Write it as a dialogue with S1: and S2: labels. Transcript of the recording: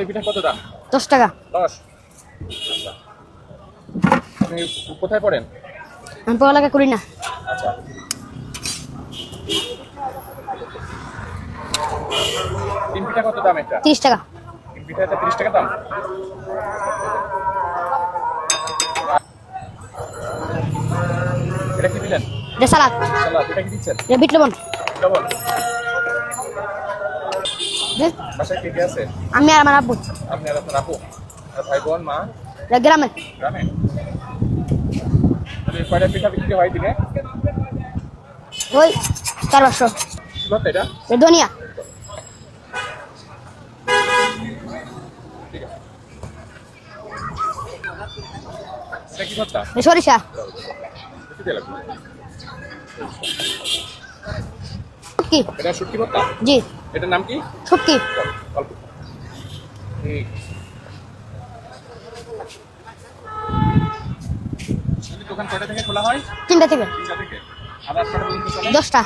S1: চিতই পিঠা কত দাম?
S2: 10 টাকা।
S1: 10। আচ্ছা, আপনি কোথায় পড়েন?
S2: আমি পড়ালেখা করি না।
S1: আচ্ছা, তিন পিঠা কত দাম? এটা
S2: 30 টাকা।
S1: তিন পিঠা এটা 30 টাকা দাম। এটা কি দিলেন?
S2: এটা সালাদ।
S1: সালাদ। এটা কি দিচ্ছেন?
S2: এটা বিট লবণ।
S1: লবণ।
S2: জি।
S1: বাসায় কে কে আছে?
S2: আমি আর আমার আব্বু।
S1: আপনি আর আপনার আপু আর ভাই বোন মা?
S2: এটা গ্রামে।
S1: গ্রামে। তাহলে কয়টা পিঠা বিক্রি হয় দিনে?
S2: ওই 400।
S1: কি করতে এটা?
S2: এটা ধনিয়া।
S1: ঠিক আছে। এটা কি করতা?
S2: এটা সরিষা।
S1: বেশি দিয়ে লাগবে।
S2: কি?
S1: এটা শুটকি ভর্তা?
S2: জি।
S1: এটার নাম কি?
S2: শুটকি।
S1: অল্প। ঠিক। দোকান কয়টা থেকে খোলা হয়?
S2: 3টা থেকে।
S1: 3টা থেকে। আবার কয়টা পর্যন্ত চলে?
S2: 10টা।